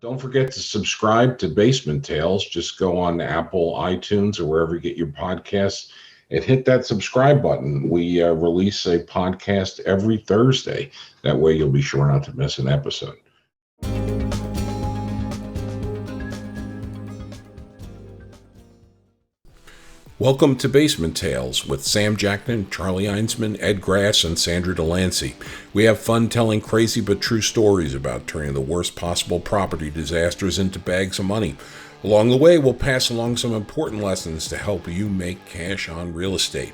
Don't forget to subscribe to Basement Tales. Just go on Apple, iTunes, or wherever you get your podcasts and hit that subscribe button. We release a podcast every Thursday. That way you'll be sure not to miss an episode. Welcome to Basement Tales with Sam Jackman, Charlie Einsman, Ed Grass, and Sandra Delancey. We have fun telling crazy but true stories about turning the worst possible property disasters into bags of money. Along the way, we'll pass along some important lessons to help you make cash on real estate.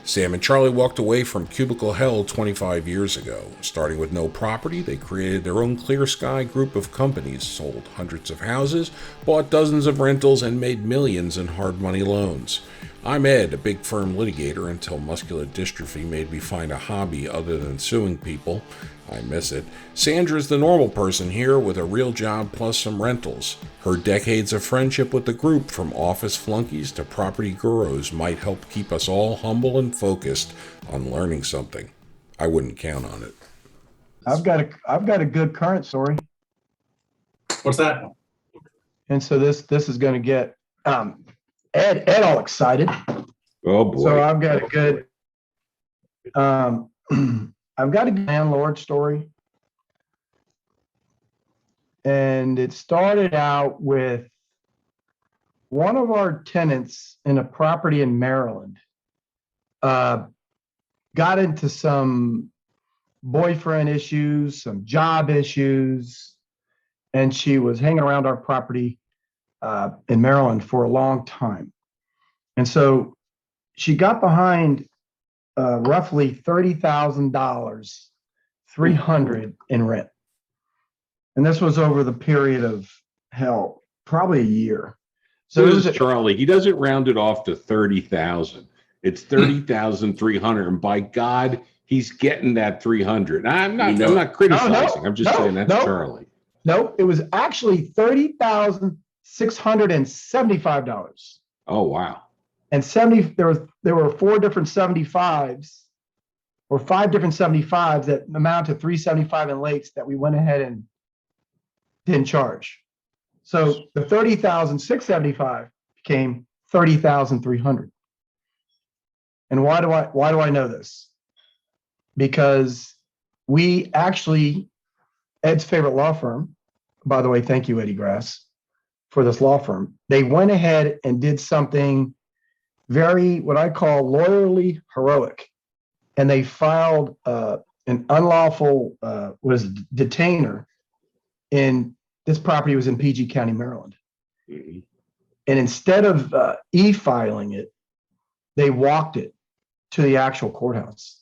Sam and Charlie walked away from cubicle hell 25 years ago. Starting with no property, they created their own Clear Sky group of companies, sold hundreds of houses, bought dozens of rentals, and made millions in hard money loans. I'm Ed, a big firm litigator until muscular dystrophy made me find a hobby other than suing people. I miss it. Sandra's the normal person here with a real job plus some rentals. Her decades of friendship with the group, from office flunkies to property gurus, might help keep us all humble and focused on learning something. I wouldn't count on it. I've got a good current story. What's that? And so this is going to get Ed all excited. Oh boy! So I've got a good I've got a landlord story, and it started out with one of our tenants in a property in Maryland. Got into some boyfriend issues, some job issues, and she was hanging around our property in Maryland for a long time. And so she got behind roughly $30,000, $300 in rent. And this was over the period of probably a year. So this is Charlie. He doesn't round it off to 30,000. It's 30,300, and by God, he's getting that 300. I'm not criticizing. No, I'm just saying that's Charlie. No, it was actually $30,675. Oh wow! And there were four different 75s, or five different 75s that amount to 375 in lates that we went ahead and didn't charge. So the 30,675 became 30,300. And why do I know this? Because we actually, Ed's favorite law firm, by the way, thank you, Eddie Grass, for this law firm. They went ahead and did something very, what I call, lawyerly heroic. And they filed an unlawful detainer in this property. Was in PG County, Maryland. Mm-hmm. And instead of e-filing it, they walked it to the actual courthouse.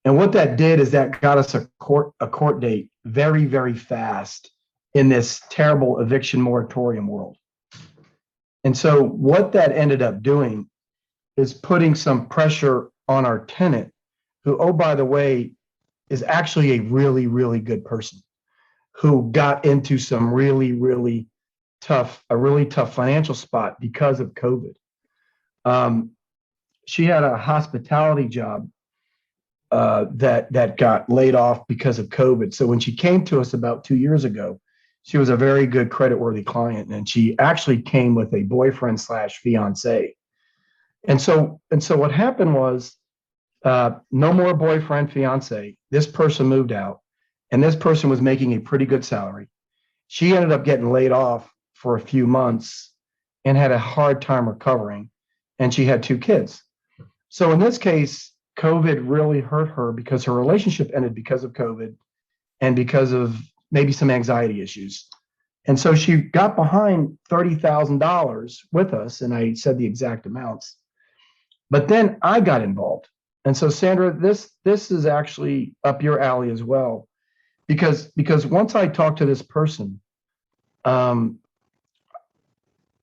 And what that did is that got us a court date very, very fast in this terrible eviction moratorium world. And so what that ended up doing is putting some pressure on our tenant, who, oh, by the way, is actually a really, really good person, who got into some really, really tough financial spot because of COVID. She had a hospitality job that got laid off because of COVID. So when she came to us about 2 years ago, she was a very good creditworthy client, and she actually came with a boyfriend / fiance. And so what happened was, no more boyfriend, fiance. This person moved out, and this person was making a pretty good salary. She ended up getting laid off for a few months and had a hard time recovering, and she had 2 kids. So in this case, COVID really hurt her because her relationship ended because of COVID and because of maybe some anxiety issues. And so she got behind $30,000 with us, and I said the exact amounts. But then I got involved. And so, Sandra, this is actually up your alley as well, because once I talked to this person, there are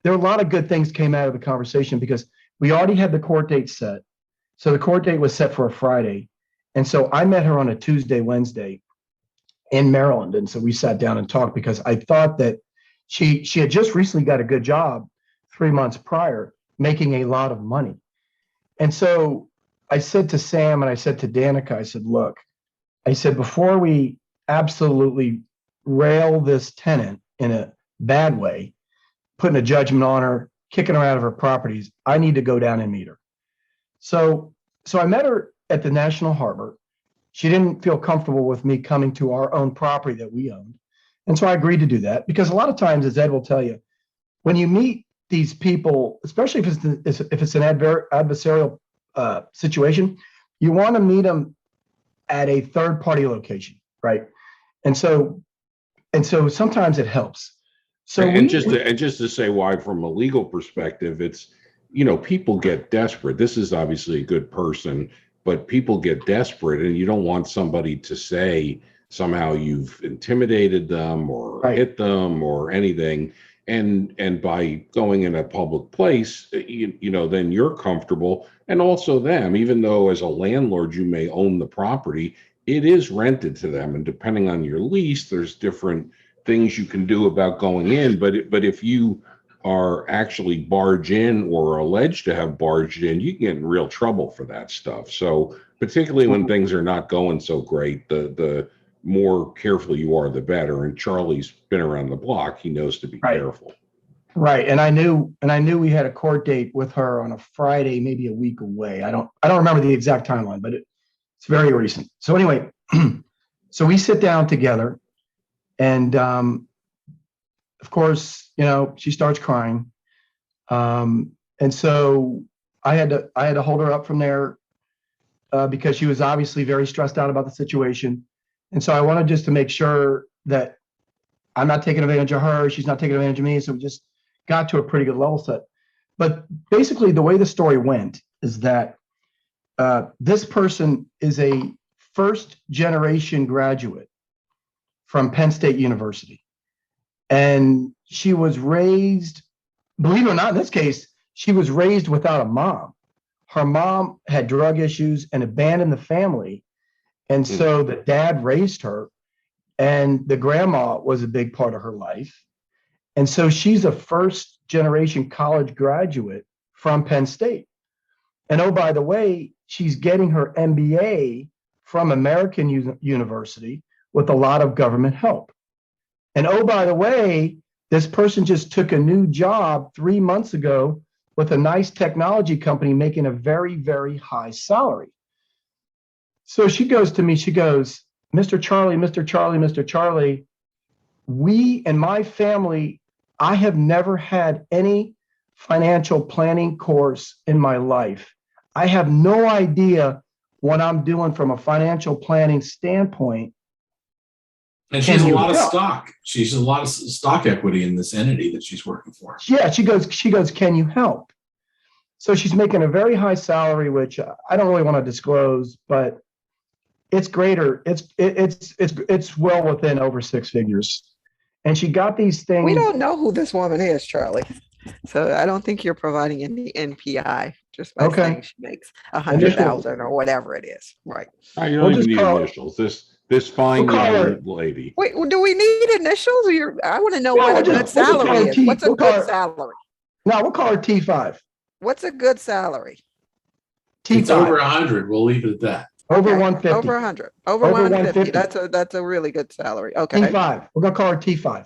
a lot of good things came out of the conversation, because we already had the court date set. So the court date was set for a Friday. And so I met her on a Tuesday, Wednesday in Maryland. And so we sat down and talked, because I thought that she had just recently got a good job 3 months prior, making a lot of money. And so I said to Sam and I said to Danica, I said, look, I said, before we absolutely rail this tenant in a bad way, putting a judgment on her, kicking her out of her properties. I need to go down and meet her. So I met her at the National Harbor. She didn't feel comfortable with me coming to our own property that we owned. And so I agreed to do that because a lot of times, as Ed will tell you, when you meet these people, especially if it's an adversarial situation, you want to meet them at a third party location, right? And so sometimes it helps. So just to say why, from a legal perspective, it's, people get desperate. This is obviously a good person, but people get desperate, and you don't want somebody to say somehow you've intimidated them or hit them or anything. And by going in a public place, then you're comfortable, and also them, even though as a landlord you may own the property, it is rented to them, and depending on your lease, there's different things you can do about going in. But if you are actually barge in or alleged to have barged in, you can get in real trouble for that stuff. So particularly when things are not going so great, the more careful you are, the better. And Charlie's been around the block. He knows to be careful. Right. And I knew we had a court date with her on a Friday, maybe a week away. I don't remember the exact timeline, but it's very recent. So anyway, so we sit down together, and of course, she starts crying. And so I had to hold her up from there because she was obviously very stressed out about the situation. And so I wanted just to make sure that I'm not taking advantage of her, she's not taking advantage of me. So we just got to a pretty good level set. But basically, the way the story went is that this person is a first-generation graduate from Penn State University. And she was raised, believe it or not, in this case, she was raised without a mom. Her mom had drug issues and abandoned the family. And so the dad raised her, and the grandma was a big part of her life. And so she's a first-generation college graduate from Penn State. And oh, by the way, she's getting her MBA from American University with a lot of government help. And oh, by the way, this person just took a new job 3 months ago with a nice technology company making a very, very high salary. So she goes to me, she goes, Mr. Charlie, Mr. Charlie, Mr. Charlie, we and my family, I have never had any financial planning course in my life. I have no idea what I'm doing from a financial planning standpoint. And she has a lot of stock. She's a lot of stock equity in this entity that she's working for. Yeah, she goes, can you help? So she's making a very high salary, which I don't really want to disclose, but it's greater. It's well within over six figures. And she got these things. We don't know who this woman is, Charlie. So I don't think you're providing any NPI just by saying she makes 100,000 or whatever it is. Right. You don't even need initials. This fine young lady. Wait, do we need initials? I want to know what a good salary is. What's a good salary? No, we'll call her T5. What's a good salary? T5. It's over 100. We'll leave it at that. Over 150. Over 100. Over 150. That's a really good salary. Okay. T5. We're gonna call her T5.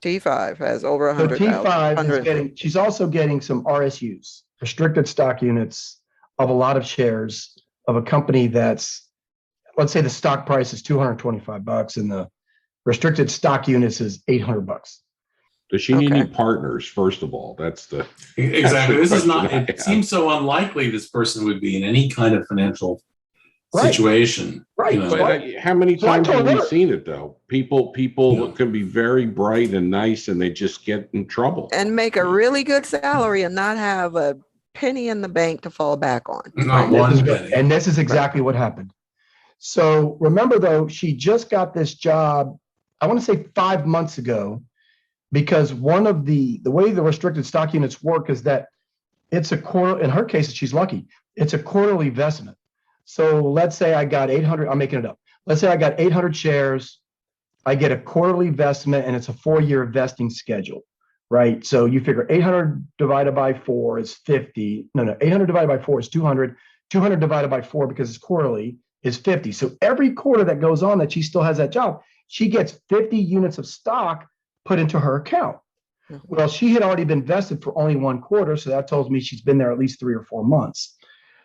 T5 has over 100. So T5 is getting. She's also getting some RSUs, restricted stock units, of a lot of shares of a company that's, let's say the stock price is $225 and the restricted stock units is $800. Does she need any partners? First of all, that's the exactly. This is not. It seems so unlikely this person would be in any kind of financial situation. Right. But how many times have we seen it though? People can be very bright and nice, and they just get in trouble and make a really good salary and not have a penny in the bank to fall back on. Not one penny. And this is exactly what happened. So remember though, she just got this job, I want to say 5 months ago, because one of the way the restricted stock units work is that it's a quarter, in her case, she's lucky, it's a quarterly investment. So let's say I got 800, I'm making it up. Let's say I got 800 shares, I get a quarterly investment, and it's a 4-year vesting schedule, right? So you figure 800 divided by 4 is 50. No, 800 divided by 4 is 200. 200 divided by 4, because it's quarterly, is 50. So every quarter that goes on that she still has that job, she gets 50 units of stock put into her account. Well, she had already been vested for only 1 quarter. So that tells me she's been there at least 3 or 4 months.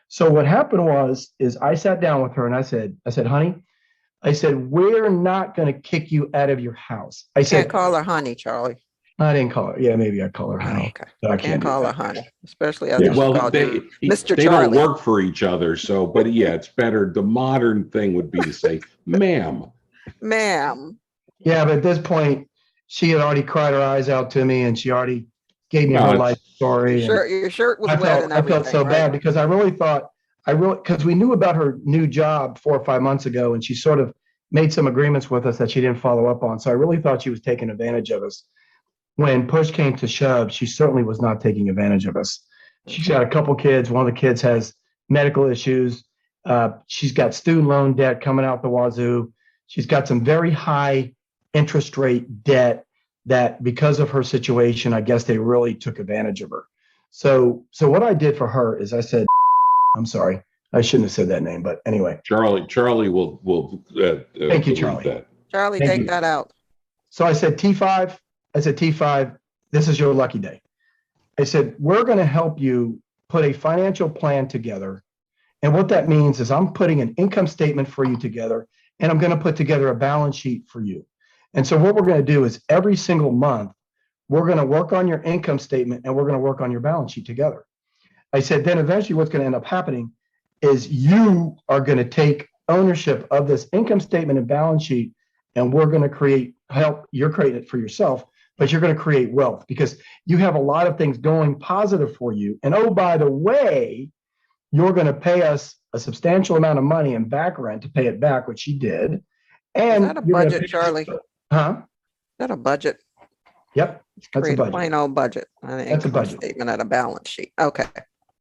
So what happened is I sat down with her and I said, honey, I said, we're not going to kick you out of your house. I said, can't call her honey, Charlie. I didn't call her. Yeah, maybe I call her honey. Okay. But I Can't do call her that. honey, especially after she Well, called you Mr. they Charlie. don't work for each other. So, but yeah, it's better. The modern thing would be to say, ma'am. Ma'am. Yeah, but at this point, she had already cried her eyes out to me, and she already gave me her life story. Your shirt was wet and everything. I felt so bad because I really thought because we knew about her new job 4 or 5 months ago, and she sort of made some agreements with us that she didn't follow up on. So I really thought she was taking advantage of us. When push came to shove, she certainly was not taking advantage of us. She's got a couple kids. One of the kids has medical issues. She's got student loan debt coming out the wazoo. She's got some very high interest rate debt that because of her situation, I guess they really took advantage of her. So what I did for her is I said, I'm sorry, I shouldn't have said that name, but anyway. Charlie will thank you, Charlie. that. Charlie, Thank take you. that out. So I said, T5, this is your lucky day. I said, we're going to help you put a financial plan together. And what that means is I'm putting an income statement for you together, and I'm going to put together a balance sheet for you. And so what we're going to do is every single month, we're going to work on your income statement and we're going to work on your balance sheet together. I said, then eventually what's going to end up happening is you are going to take ownership of this income statement and balance sheet, and we're going to you're creating it for yourself, but you're going to create wealth because you have a lot of things going positive for you. And oh, by the way, you're going to pay us a substantial amount of money in back rent to pay it back, which she did. And is that a budget, Charlie? Huh? Is that a budget? Yep. That's Create a budget. plain old budget. That's a budget statement and a balance sheet. Okay.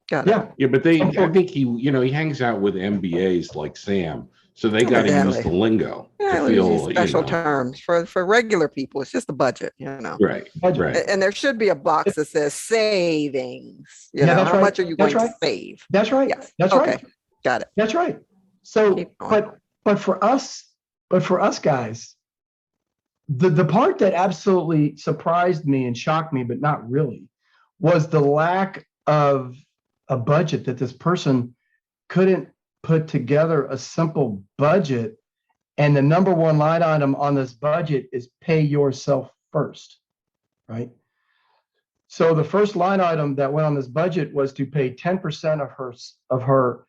Got it. Yeah, but I think he hangs out with MBAs like Sam, so they got to use the lingo to feel special terms for regular people. It's just a budget, Right. And there should be a box that says savings. That's how right. much are you going to save? That's right. Yes. That's okay. right. Got it. That's right. So, but for us guys, the part that absolutely surprised me and shocked me, but not really, was the lack of a budget, that this person couldn't put together a simple budget. And the number one line item on this budget is pay yourself first, right? So the first line item that went on this budget was to pay 10% of her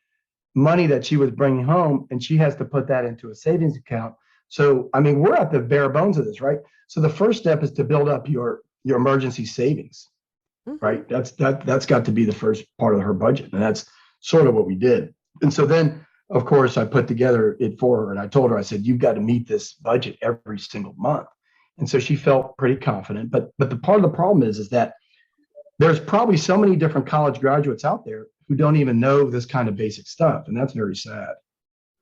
money that she was bringing home, and she has to put that into a savings account. So, I mean, we're at the bare bones of this, right? So the first step is to build up your emergency savings, right? That's got to be the first part of her budget. And that's sort of what we did. And so then, of course, I put together it for her, and I told her, I said, you've got to meet this budget every single month. And so she felt pretty confident. But the part of the problem is that there's probably so many different college graduates out there who don't even know this kind of basic stuff. And that's very sad.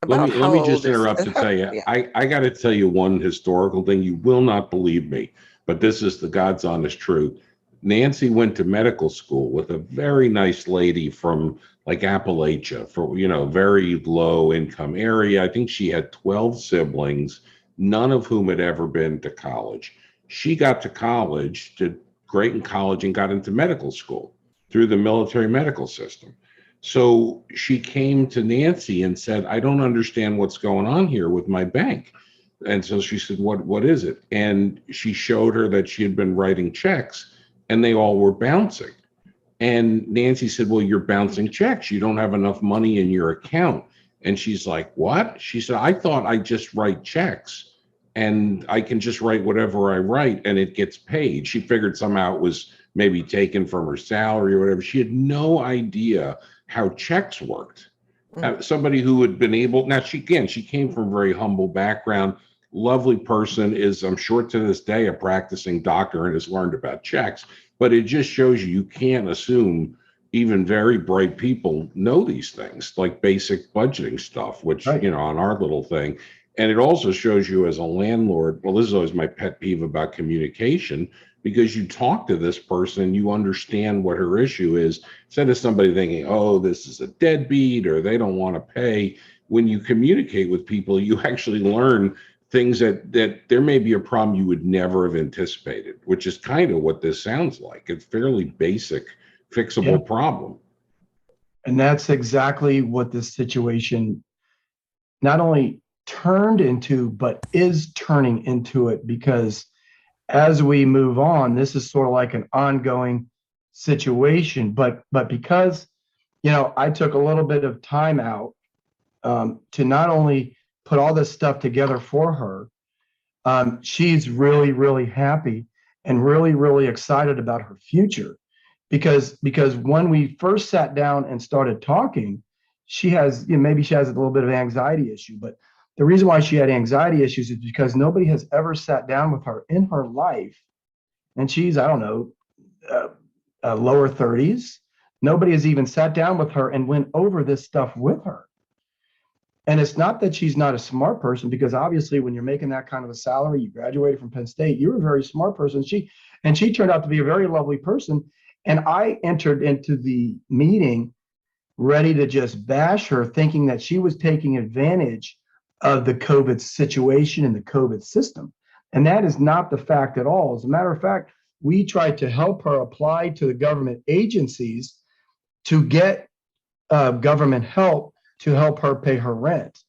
Let me just interrupt to tell you, I got to tell you one historical thing. You will not believe me, but this is the God's honest truth. Nancy went to medical school with a very nice lady from like Appalachia, for very low income area. I think she had 12 siblings, none of whom had ever been to college. She got to college, did great in college, and got into medical school through the military medical system. So she came to Nancy and said, I don't understand what's going on here with my bank. And so she said, what is it? And she showed her that she had been writing checks and they all were bouncing. And Nancy said, well, you're bouncing checks. You don't have enough money in your account. And she's like, what? She said, I thought I just write checks and I can just write whatever I write and it gets paid. She figured somehow it was maybe taken from her salary or whatever. She had no idea how checks worked. Somebody who had been able, now she came from a very humble background, lovely person, is I'm sure to this day a practicing doctor and has learned about checks, but it just shows you can't assume even very bright people know these things, like basic budgeting stuff, which, on our little thing. And it also shows you as a landlord, well, this is always my pet peeve about communication, because you talk to this person, you understand what her issue is, instead of somebody thinking, oh, this is a deadbeat or they don't want to pay. When you communicate with people, you actually learn things that there may be a problem you would never have anticipated, which is kind of what this sounds like. It's fairly basic, fixable problem. And that's exactly what this situation not only turned into, but is turning into it, because as we move on, this is sort of like an ongoing situation. But because, I took a little bit of time out to not only put all this stuff together for her, she's really, really happy and really, really excited about her future. Because when we first sat down and started talking, she has, maybe she has a little bit of anxiety issue, but the reason why she had anxiety issues is because nobody has ever sat down with her in her life. And she's, I don't know, lower 30s. Nobody has even sat down with her and went over this stuff with her. And it's not that she's not a smart person, because obviously when you're making that kind of a salary, you graduated from Penn State, you're a very smart person. She turned out to be a very lovely person. And I entered into the meeting ready to just bash her, thinking that she was taking advantage of the COVID situation and the COVID system. And that is not the fact at all. As a matter of fact, we tried to help her apply to the government agencies to get government help to help her pay her rent.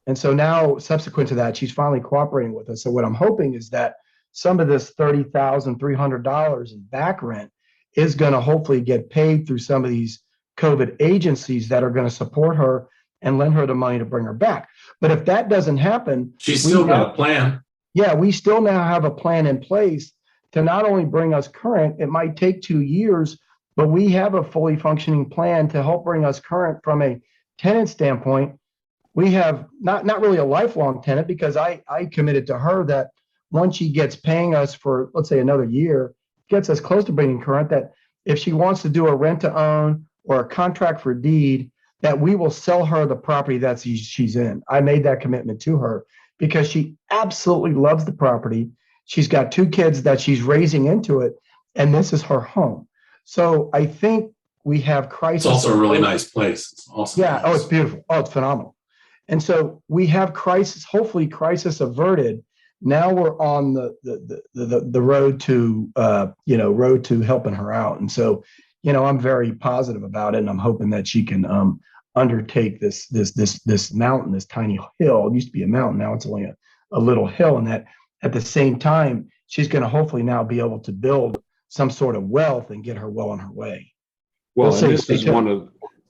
And so now, subsequent to that, she's finally cooperating with us. So what I'm hoping is that some of this $30,300 in back rent is going to hopefully get paid through some of these COVID agencies that are going to support her and lend her the money to bring her back. But if that doesn't happen, she's still got a plan. Yeah, we still now have a plan in place to not only bring us current. It might take 2 years, but we have a fully functioning plan to help bring us current from a tenant standpoint. We have not really a lifelong tenant, because I committed to her that once she gets paying us for, let's say, another year, gets us close to bringing current, that if she wants to do a rent to own or a contract for deed, that we will sell her the property that she's in. I made that commitment to her because she absolutely loves the property. She's got 2 kids that she's raising into it, and this is her home. So I think we have crisis. It's also a really nice place. It's awesome. Yeah. Oh, it's beautiful. Oh, it's phenomenal. And so we have crisis, hopefully crisis averted. Now we're on the road to road to helping her out. And so, I'm very positive about it, and I'm hoping that she can undertake this mountain, this tiny hill. It used to be a mountain, now it's only a little hill, and that at the same time she's going to hopefully now be able to build some sort of wealth and get her well on her way. Well, and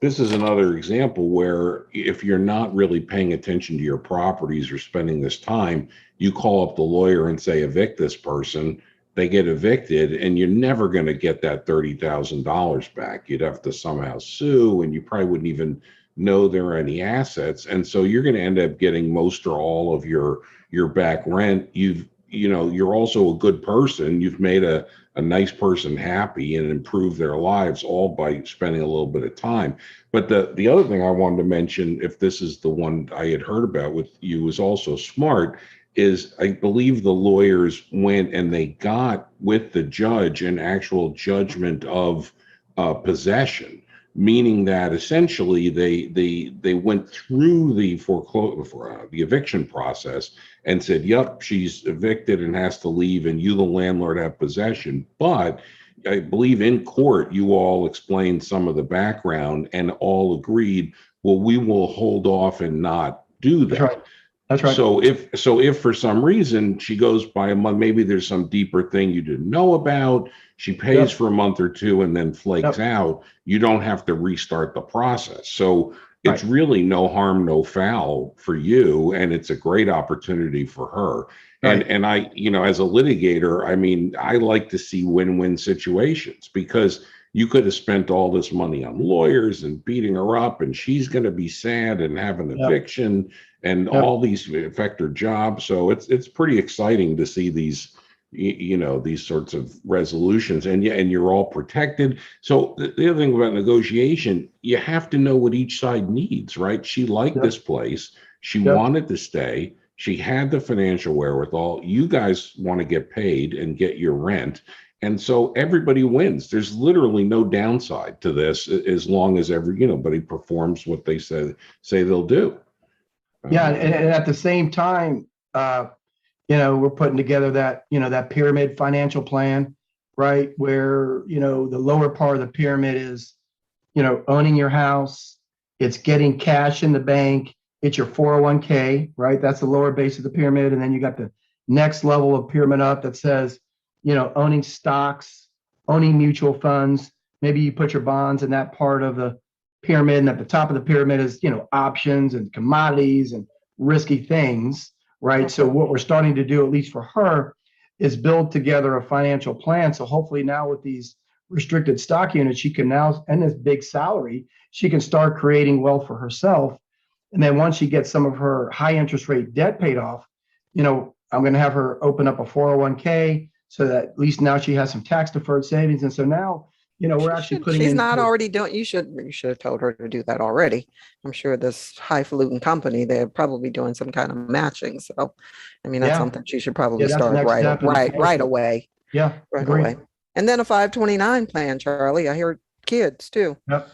this is another example where if you're not really paying attention to your properties or spending this time, you call up the lawyer and say, evict this person. They get evicted, and you're never going to get that $30,000 back. You'd have to somehow sue, and you probably wouldn't even know there are any assets. And so you're going to end up getting most or all of your back rent. You're also a good person. You've made a nice person happy and improved their lives, all by spending a little bit of time. But the other thing I wanted to mention, if this is the one I had heard about with you, was also smart, is I believe the lawyers went and they got with the judge an actual judgment of possession, meaning that essentially they went through the the eviction process and said, yep, she's evicted and has to leave, and you, the landlord, have possession. But I believe in court, you all explained some of the background and all agreed, well, we will hold off and not do that. That's right. That's right. So if for some reason she goes by a month, maybe there's some deeper thing you didn't know about, she pays for a month or two and then flakes out, you don't have to restart the process. So it's really no harm, no foul for you, and it's a great opportunity for her. And I, as a litigator, I mean, I like to see win-win situations, because you could have spent all this money on lawyers and beating her up, and she's going to be sad and have an eviction and all these affect her job. So it's pretty exciting to see these, these sorts of resolutions, and you're all protected. So the other thing about negotiation, you have to know what each side needs, right? She liked this place. She wanted to stay. She had the financial wherewithal. You guys want to get paid and get your rent. And so everybody wins. There's literally no downside to this, as long as everybody performs what they say they'll do. Yeah, and at the same time, we're putting together that pyramid financial plan, right? Where, the lower part of the pyramid is, owning your house, it's getting cash in the bank, it's your 401k, right? That's the lower base of the pyramid. And then you got the next level of pyramid up that says, owning stocks, owning mutual funds. Maybe you put your bonds in that part of the pyramid. And at the top of the pyramid is, options and commodities and risky things, right? So what we're starting to do, at least for her, is build together a financial plan. So hopefully now with these restricted stock units, she can now, and this big salary, she can start creating wealth for herself. And then once she gets some of her high interest rate debt paid off, I'm going to have her open up a 401k so that at least now she has some tax deferred savings. And so now, we're actually putting She's in. not already doing, you should have told her to do that already. I'm sure this highfalutin company, they're probably doing some kind of matching. So, I mean, that's something she should probably that's the start next step in the right process. away. Yeah, Right agreed. away. And then a 529 plan, Charlie. I hear kids too. Yep.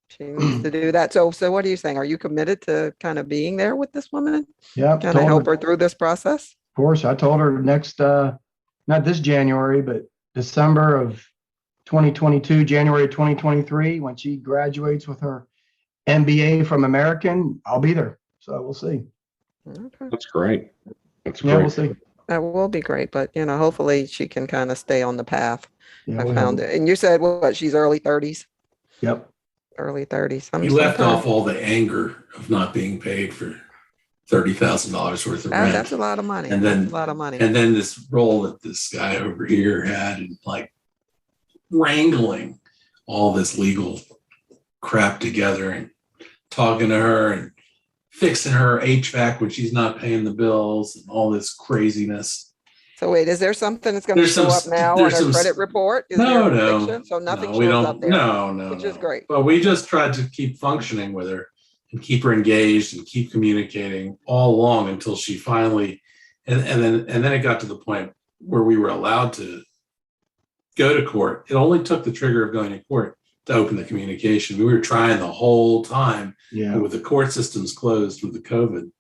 She needs to do that. So what are you saying? Are you committed to kind of being there with this woman? Yeah, Kind of help her through this process? Of course, I told her next, not this January, but December of 2022, January 2023, when she graduates with her MBA from American, I'll be there. So we'll see. Okay. That's great. That's Yeah, great. we'll see. That will be great, but hopefully she can kind of stay on the path. Yeah, I found it. And you said what? She's early 30s? Yep. Early 30s. He left off all the anger of not being paid for $30,000 worth of rent. That's a lot of money. And then that's a lot of money. And then this role that this guy over here had in like wrangling all this legal crap together and talking to her and fixing her HVAC when she's not paying the bills and all this craziness. So wait, is there something that's going to show up now on her credit report? Is there a prediction? So nothing shows up there. No, which is great. But we just tried to keep functioning with her and keep her engaged and keep communicating all along until she finally, and then it got to the point where we were allowed to go to court. It only took the trigger of going to court to open the communication. We were trying the whole time. Yeah. With the court systems closed with the COVID,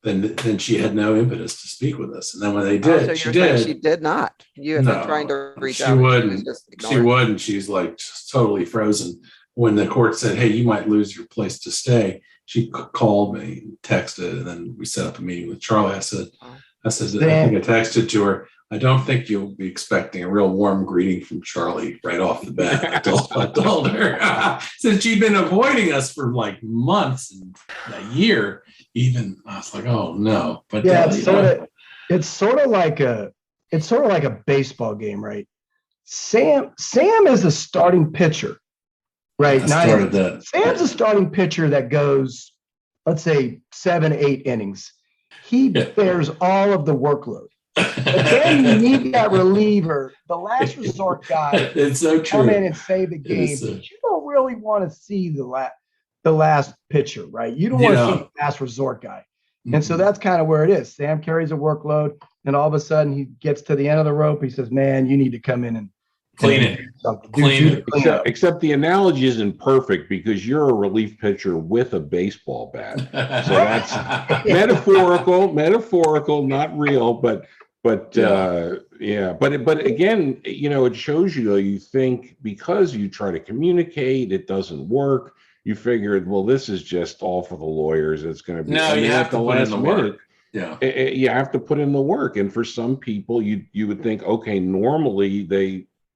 then she had no impetus to speak with us. And then when they did, so she did. She did not. You had been trying to reach out. She wouldn't. She's like just totally frozen. When the court said, "Hey, you might lose your place to stay," she called me, texted, and then we set up a meeting with Charlie. I said, I think I texted to her, "I don't think you'll be expecting a real warm greeting from Charlie right off the bat." I told her, since she'd been avoiding us for like months and a year, even. I was like, "Oh no!" But yeah, it's sort of like a baseball game, right? Sam is the starting pitcher, right? Sam's a starting pitcher that goes, let's say 7-8 innings. He bears all of the workload. But then you need that reliever, the last resort guy, it's so true. Come in and save the game. But you don't really want to see the last pitcher, right? You don't want to see the last resort guy. Mm-hmm. And so that's kind of where it is. Sam carries a workload, and all of a sudden he gets to the end of the rope. He says, "Man, you need to come in and clean it. Clean it. Except the analogy isn't perfect because you're a relief pitcher with a baseball bat. So that's metaphorical, not real, but yeah. But again, it shows you, you think because you try to communicate, it doesn't work. You figured, well, this is just all for the lawyers. It's going to be you have to put in the work. Yeah, you have to put in the work. And for some people, you would think, okay, normally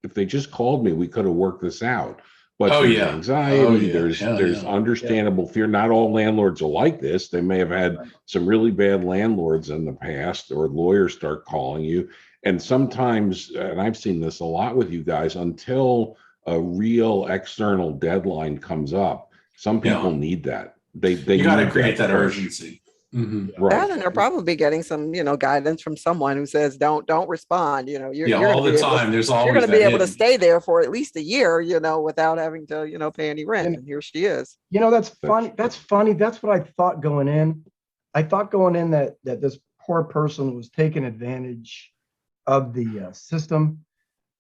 if they just called me, we could have worked this out. But there's anxiety, there's understandable fear. Not all landlords are like this. They may have had some really bad landlords in the past, or lawyers start calling you. And sometimes, and I've seen this a lot with you guys, until a real external deadline comes up, some people need that. They got to create that urgency. Mm-hmm. Right. And they're probably getting some, guidance from someone who says, don't respond. You're all the time. There's always you're going to be able to stay there for at least a year, without having to, pay any rent. And here she is. That's funny. That's funny. That's what I thought going in. I thought going in that this poor person was taking advantage of the system.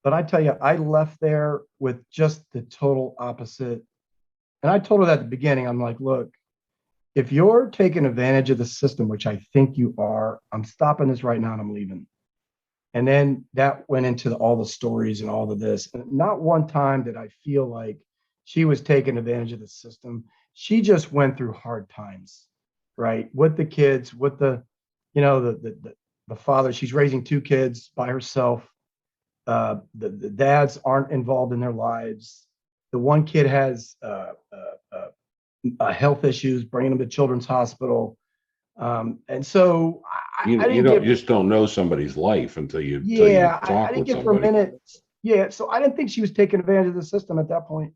But I tell you, I left there with just the total opposite. And I told her that at the beginning. I'm like, look, if you're taking advantage of the system, which I think you are, I'm stopping this right now and I'm leaving. And then that went into all the stories and all of this. And not one time did I feel like she was taking advantage of the system. She just went through hard times, right? With the kids, with the father. She's raising two kids by herself. The dads aren't involved in their lives. The one kid has health issues, bringing them to Children's Hospital. And so I didn't you get, just don't know somebody's life until you yeah, I talk didn't with get for a somebody. minute. Yeah, so I didn't think she was taking advantage of the system at that point.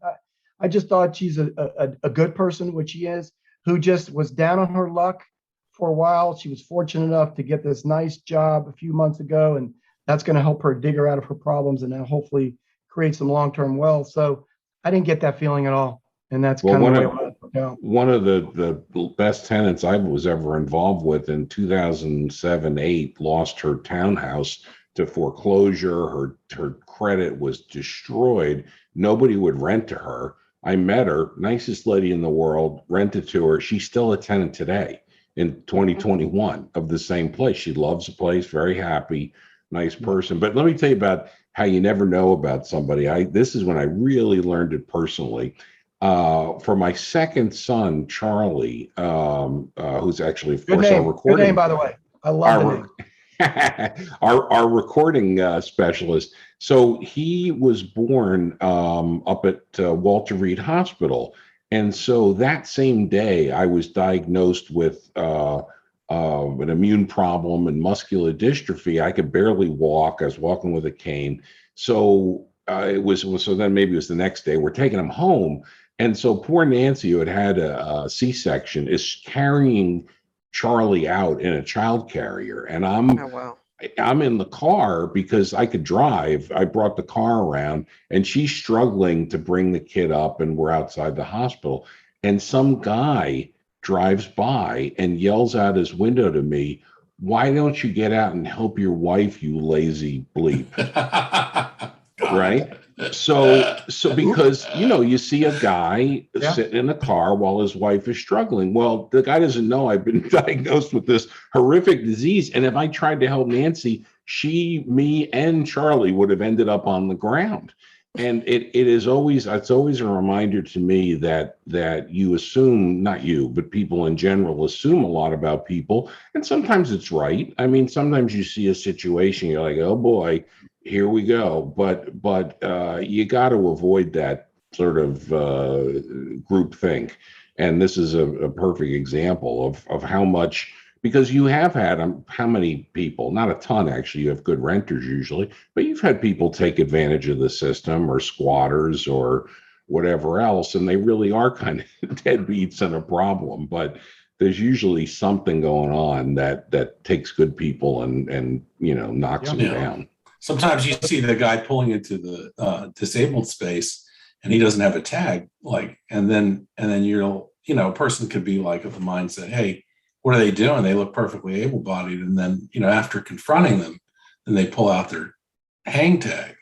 I just thought she's a good person, which she is, who just was down on her luck for a while. She was fortunate enough to get this nice job a few months ago, and that's going to help her dig her out of her problems and then hopefully create some long-term wealth. So I didn't get that feeling at all. And that's Well, kind of one the way of it went down. one of the best tenants I was ever involved with in 2007-8 lost her townhouse to foreclosure. Her credit was destroyed. Nobody would rent to her. I met her, nicest lady in the world, rented to her. She's still a tenant today in 2021 of the same place. She loves the place, very happy, nice person. But let me tell you about how you never know about somebody. This is when I really learned it personally. For my second son, Charlie, who's actually, of Good course, our name. Good name, recording, by the way. I love the our name. our recording specialist. So he was born up at Walter Reed Hospital, and so that same day I was diagnosed with an immune problem and muscular dystrophy. I could barely walk. I was walking with a cane. So it was so then maybe it was the next day. We're taking him home. And so poor Nancy, who had a C-section, is carrying Charlie out in a child carrier. And Oh, wow. I'm in the car because I could drive. I brought the car around and she's struggling to bring the kid up, and we're outside the hospital. And some guy drives by and yells out his window to me, "Why don't you get out and help your wife, you lazy bleep?" Right? So because you see a guy Yeah. sitting in a car while his wife is struggling. Well, the guy doesn't know I've been diagnosed with this horrific disease. And if I tried to help Nancy, me, and Charlie would have ended up on the ground. And it's always a reminder to me that you assume, not you, but people in general assume a lot about people. And sometimes it's right. I mean, sometimes you see a situation, you're like, oh boy, here we go. But you got to avoid that sort of group think. And this is a perfect example of how much, because you have had how many people, not a ton actually, you have good renters usually, but you've had people take advantage of the system, or squatters or whatever else, and they really are kind of deadbeats and a problem. But there's usually something going on that takes good people and knocks them down. Sometimes you see the guy pulling into the disabled space and he doesn't have a tag, and then a person could be like of the mindset, hey, what are they doing? They look perfectly able-bodied. And then, after confronting them, then they pull out their hang tag,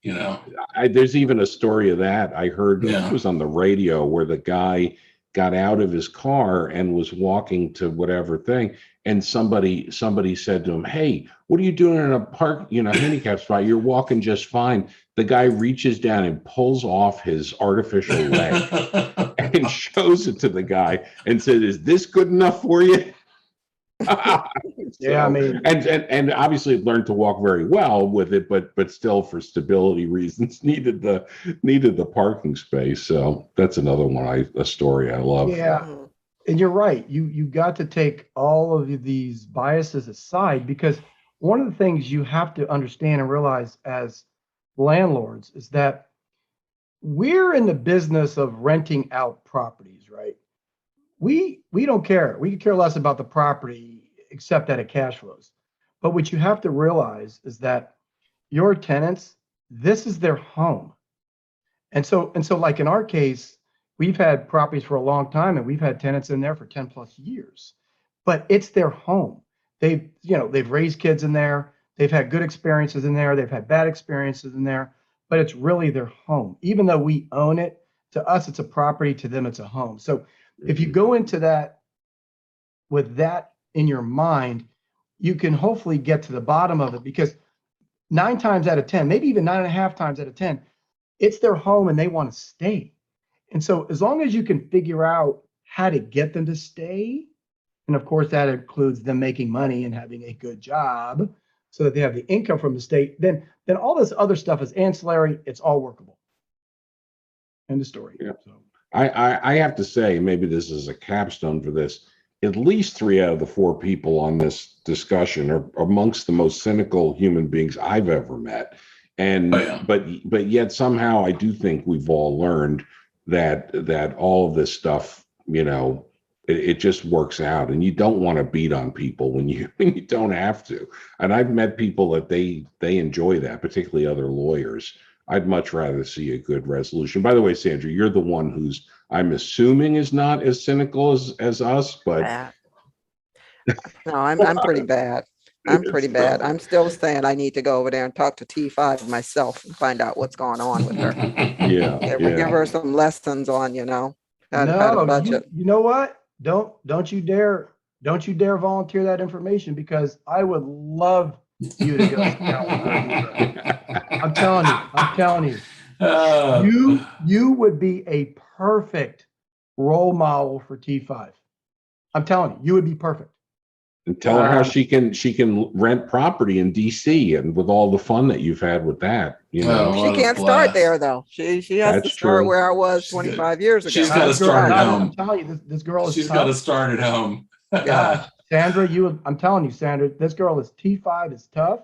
There's even a story of that. I heard Yeah. it was on the radio where the guy got out of his car and was walking to whatever thing. And somebody said to him, "Hey, what are you doing in a park, handicap spot? You're walking just fine." The guy reaches down and pulls off his artificial leg and shows it to the guy and said, "Is this good enough for you?" Yeah, I mean, and obviously learned to walk very well with it, but still for stability reasons needed the parking space. So that's another one, a story I love. yeah. Mhm. And you're right. You got to take all of these biases aside, because one of the things you have to understand and realize as landlords is that we're in the business of renting out properties, right? We don't care. We could care less about the property except that it cash flows. But what you have to realize is that your tenants, this is their home. And so like in our case, we've had properties for a long time and we've had tenants in there for 10 plus years. But it's their home. They've raised kids in there, they've had good experiences in there, they've had bad experiences in there, but it's really their home. Even though we own it, to us it's a property, to them it's a home. So if you go into that with that in your mind, you can hopefully get to the bottom of it, because 9 times out of 10, maybe even 9.5 times out of 10, it's their home and they want to stay. And so as long as you can figure out how to get them to stay, and of course that includes them making money and having a good job so that they have the income from the state, then all this other stuff is ancillary. It's all workable. End of story. Yeah. So. I have to say, maybe this is a capstone for this. At least 3 out of the 4 people on this discussion are amongst the most cynical human beings I've ever met. And but yet somehow I do think we've all learned that all of this stuff, it just works out, and you don't want to beat on people when you don't have to. And I've met people that they enjoy that, particularly other lawyers. I'd much rather see a good resolution. By the way, Sandra, you're the one who's, I'm assuming, is not as cynical as us, but no, I'm pretty bad. I'm pretty bad. I'm still saying I need to go over there and talk to T5 myself and find out what's going on with her. Give her some lessons on, how to budget. You know what? Don't you dare volunteer that information, because I would love you to go sit down with her. I'm telling you, you would be a perfect role model for T5. I'm telling you, you would be perfect. And tell her how she can rent property in DC, and with all the fun that you've had with that, she can't start there though. She has to start where I was 25 years ago. She's got to start at home. I'm telling you, this girl is. She's got to start at home. Yeah, Sandra, I'm telling you, Sandra, this girl is T5 is tough.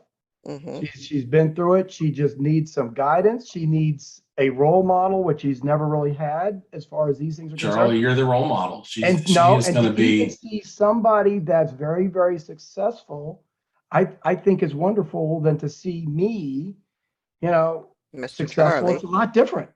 Mm-hmm. She's been through it. She just needs some guidance. She needs a role model, which she's never really had as far as these things are concerned. Charlie, you're the role model. She is going to be. See somebody that's very, very successful, I think is wonderful than to see me, Mr. successful. Charlie. It's a lot different.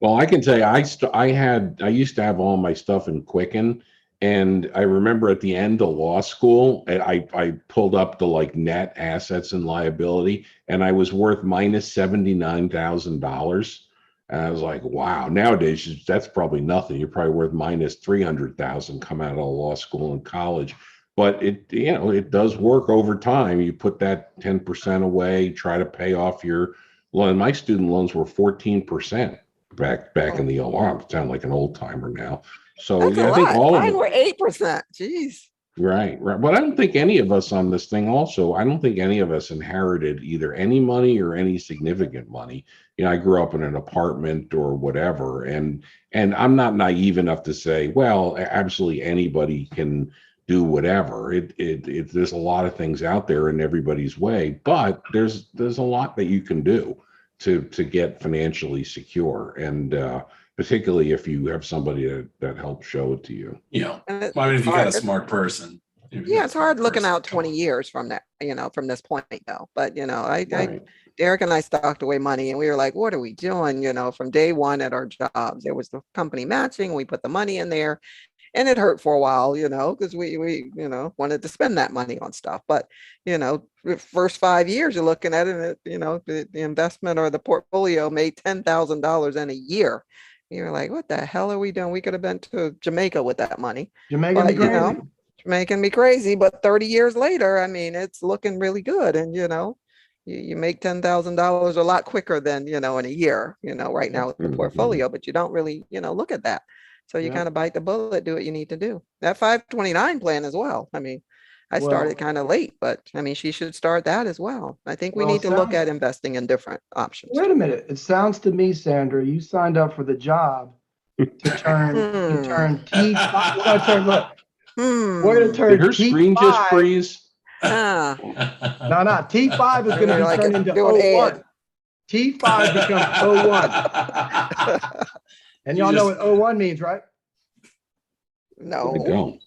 Well, I can tell you, I used to have all my stuff in Quicken. And I remember at the end of law school, I pulled up the net assets and liability, and I was worth minus $79,000. And I was like, wow, nowadays that's probably nothing. You're probably worth minus 300,000 come out of law school and college. But it does work over time. You put that 10% away, try to pay off your loan. My student loans were 14% back in the old. I sound like an old timer now. So I think all of them were 8%. Jeez. Right. But I don't think any of us on this thing I don't think any of us inherited either any money or any significant money. I grew up in an apartment or whatever. And I'm not naive enough to say, well, absolutely anybody can do whatever. There's a lot of things out there in everybody's way, but there's a lot that you can do to get financially secure. And, particularly if you have somebody that helps show it to you. I mean, if you got a smart person. It's hard looking out 20 years from that, from this point though. But, Derek and I stocked away money and we were like, what are we doing? From day one at our jobs, there was the company matching. We put the money in there and it hurt for a while, because we wanted to spend that money on stuff. But, the first 5 years you're looking at it, the investment or the portfolio made $10,000 in a year. You're like, what the hell are we doing? We could have been to Jamaica with that money. Making me crazy. But 30 years later, I mean, it's looking really good. And, you make $10,000 a lot quicker than, in a year, right now with the portfolio, but you don't really, look at that. So you kind of bite the bullet, do what you need to do. That 529 plan as well. I mean, I started kind of late, but I mean, she should start that as well. I think we need to look at investing in different options. Wait a minute. It sounds to me, Sandra, you signed up for the job to turn T5. We're going to turn, look. We're going to turn Did her screen just freeze? No. T5 is going to be turned into 01. T5 becomes 01. And y'all know what 01 means, right? No. I don't.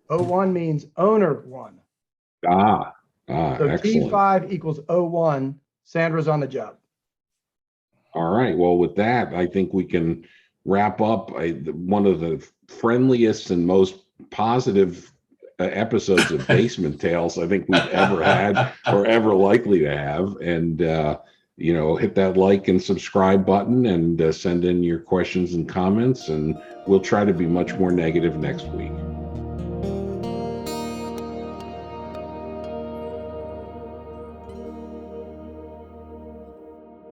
01 means owner one. So excellent. T5 equals 01. Sandra's on the job. All right. Well, with that, I think we can wrap up one of the friendliest and most positive episodes of Basement Tales I think we've ever had or ever likely to have. And, hit that like and subscribe button and send in your questions and comments, and we'll try to be much more negative next week.